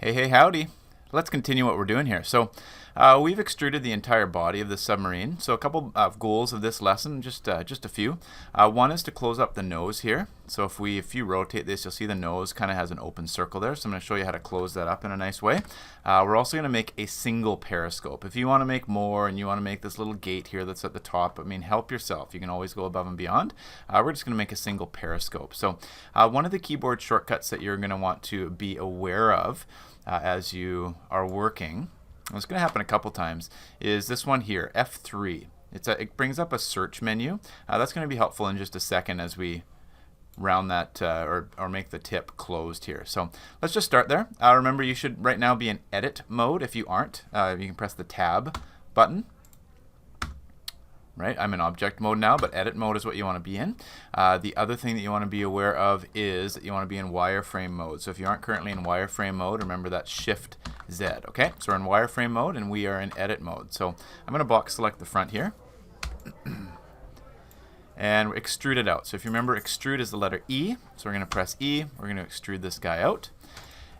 Hey, howdy. Let's continue what we're doing here. So we've extruded the entire body of the submarine. So a couple of goals of this lesson, just a few. One is to close up the nose here. So if you rotate this, you'll see the nose kind of has an open circle there. So I'm going to show you how to close that up in a nice way. We're also going to make a single periscope. If you want to make more and you want to make this little gate here that's at the top, I mean, help yourself. You can always go above and beyond. We're just going to make a single periscope. So one of the keyboard shortcuts that you're going to want to be aware of as you are working, and it's going to happen a couple times, is this one here, F3. It brings up a search menu. That's going to be helpful in just a second as we round that or make the tip closed here. So let's just start there. Remember, you should right now be in edit mode. If you aren't, you can press the tab button. Right, I'm in object mode now, but edit mode is what you want to be in. The other thing that you want to be aware of is that you want to be in wireframe mode. So if you aren't currently in wireframe mode, remember that's Shift Z. Okay, so we're in wireframe mode and we are in edit mode. So I'm going to box select the front here and extrude it out. So if you remember, extrude is the letter E. So we're going to press E. We're going to extrude this guy out.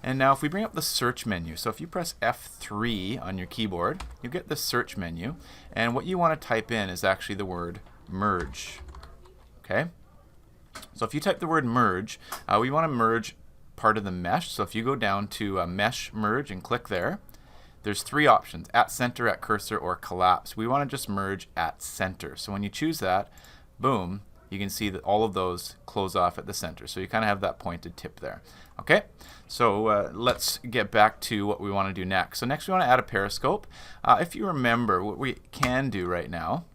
And now if we bring up the search menu, so if you press F3 on your keyboard, you get the search menu. And what you want to type in is actually the word merge. Okay? So if you type the word merge, we want to merge part of the mesh. So if you go down to mesh merge and click there, there's three options: at center, at cursor, or collapse. We want to just merge at center. So when you choose that, boom, you can see that all of those close off at the center. So you kind of have that pointed tip there. Okay, so let's get back to what we want to do next. So next we want to add a periscope. If you remember, what we can do right now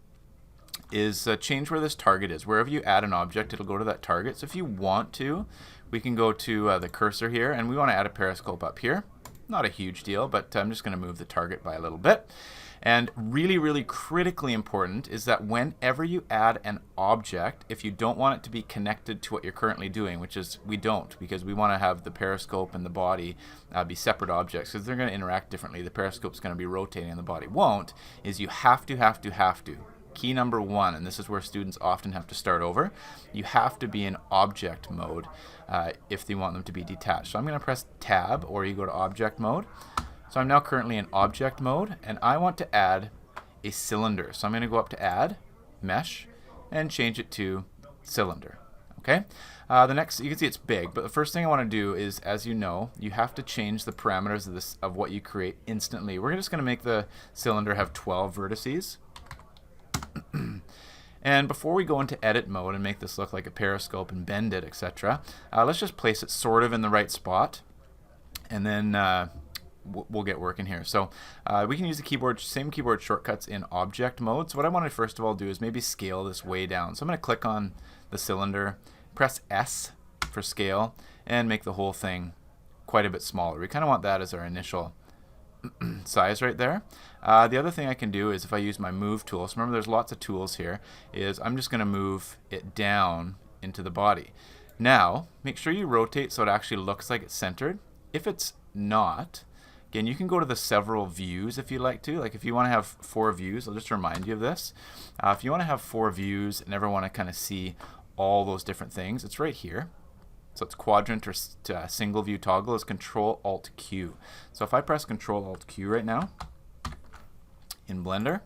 is change where this target is. Wherever you add an object, it'll go to that target. So if you want to, we can go to the cursor here, and we want to add a periscope up here. Not a huge deal, but I'm just going to move the target by a little bit. And really, really critically important is that whenever you add an object, if you don't want it to be connected to what you're currently doing, which is we don't, because we want to have the periscope and the body be separate objects, because they're going to interact differently. The periscope's going to be rotating and the body won't, is you have to. Key number one, and this is where students often have to start over, you have to be in object mode if they want them to be detached. So I'm going to press tab, or you go to object mode. So I'm now currently in object mode, and I want to add a cylinder. So I'm going to go up to add, mesh, and change it to cylinder. Okay. The next, you can see it's big, but the first thing I want to do is, as you know, you have to change the parameters of what you create instantly. We're just going to make the cylinder have 12 vertices. And before we go into edit mode and make this look like a periscope and bend it, etc., let's just place it sort of in the right spot, and then we'll get working here. So we can use the same keyboard shortcuts in object mode. So what I want to first of all do is maybe scale this way down. So I'm going to click on the cylinder, press S for scale, and make the whole thing quite a bit smaller. We kind of want that as our initial size right there. The other thing I can do is if I use my move tool, so remember there's lots of tools here, is I'm just going to move it down into the body. Now, make sure you rotate so it actually looks like it's centered. If it's not, again, you can go to the several views if you like to. Like if you want to have 4 views, I'll just remind you of this. If you want to have 4 views and ever want to kind of see all those different things, it's right here. So it's quadrant or single view toggle is Control-Alt-Q. So if I press Control-Alt-Q right now in Blender,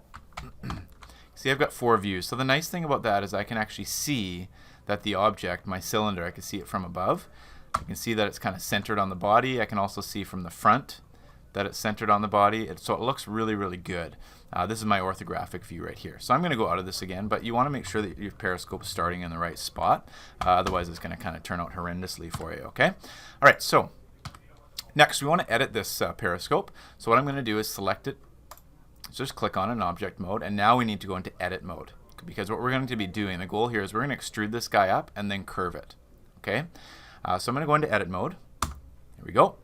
see I've got 4 views. So the nice thing about that is I can actually see that the object, my cylinder, I can see it from above. I can see that it's kind of centered on the body. I can also see from the front that it's centered on the body. So it looks really, really good. This is my orthographic view right here. So I'm going to go out of this again, but you want to make sure that your periscope is starting in the right spot. Otherwise, it's going to kind of turn out horrendously for you, okay? All right, so next we want to edit this periscope. So what I'm going to do is select it. So just click on it in object mode, and now we need to go into edit mode, because what we're going to be doing, the goal here is we're going to extrude this guy up and then curve it, okay? So I'm going to go into edit mode. Here we go.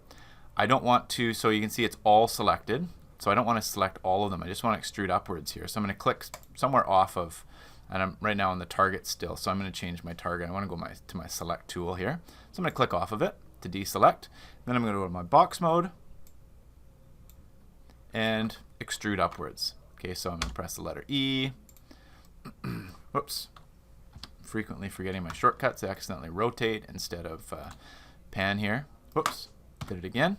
I don't want to, so you can see it's all selected. So I don't want to select all of them. I just want to extrude upwards here. So I'm going to click somewhere off of, and I'm right now on the target still. So I'm going to change my target. I want to go to my select tool here. So I'm going to click off of it to deselect. Then I'm going to go to my box mode and extrude upwards. Okay, so I'm going to press the letter E. Whoops. Frequently forgetting my shortcuts. I accidentally rotate instead of pan here. Whoops. Did it again.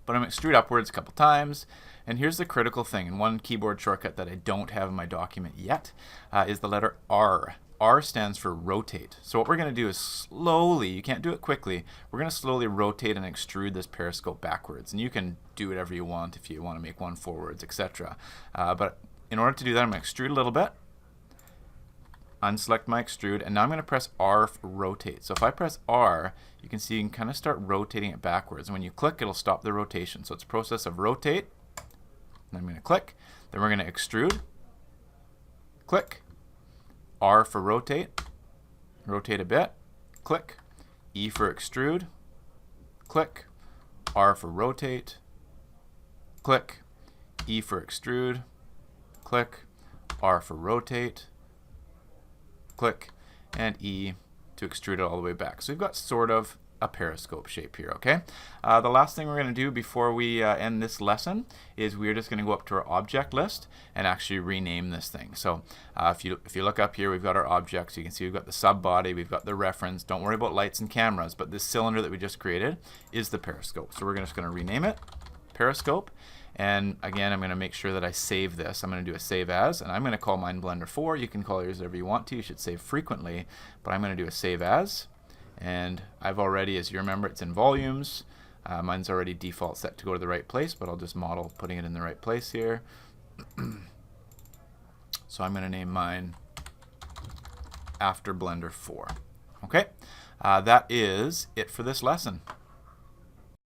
but I'm going to extrude upwards a couple times. And here's the critical thing, and one keyboard shortcut that I don't have in my document yet is the letter R. R stands for rotate. So what we're going to do is slowly, you can't do it quickly, we're going to slowly rotate and extrude this periscope backwards. And you can do whatever you want if you want to make one forwards, etc. But in order to do that, I'm going to extrude a little bit, unselect my extrude, and now I'm going to press R for rotate. So if I press R, you can see you can kind of start rotating it backwards. And when you click, it'll stop the rotation. So it's a process of rotate. And I'm going to click. Then we're going to extrude. Click. R for rotate. Rotate a bit. Click. E for extrude. Click. R for rotate. Click. E for extrude. Click. R for rotate. Click. And E to extrude it all the way back. So we've got sort of a periscope shape here, okay? The last thing we're going to do before we end this lesson is we're just going to go up to our object list and actually rename this thing. So if you look up here, we've got our objects. You can see we've got the sub body, we've got the reference. Don't worry about lights and cameras, but this cylinder that we just created is the periscope. So we're just going to rename it periscope. And again, I'm going to make sure that I save this. I'm going to do a save as, and I'm going to call mine Blender 4. You can call yours whatever you want to. You should save frequently, but I'm going to do a save as. And I've already, as you remember, it's in volumes. Mine's already default set to go to the right place, but I'll just model putting it in the right place here. So I'm going to name mine after Blender 4. Okay, that is it for this lesson.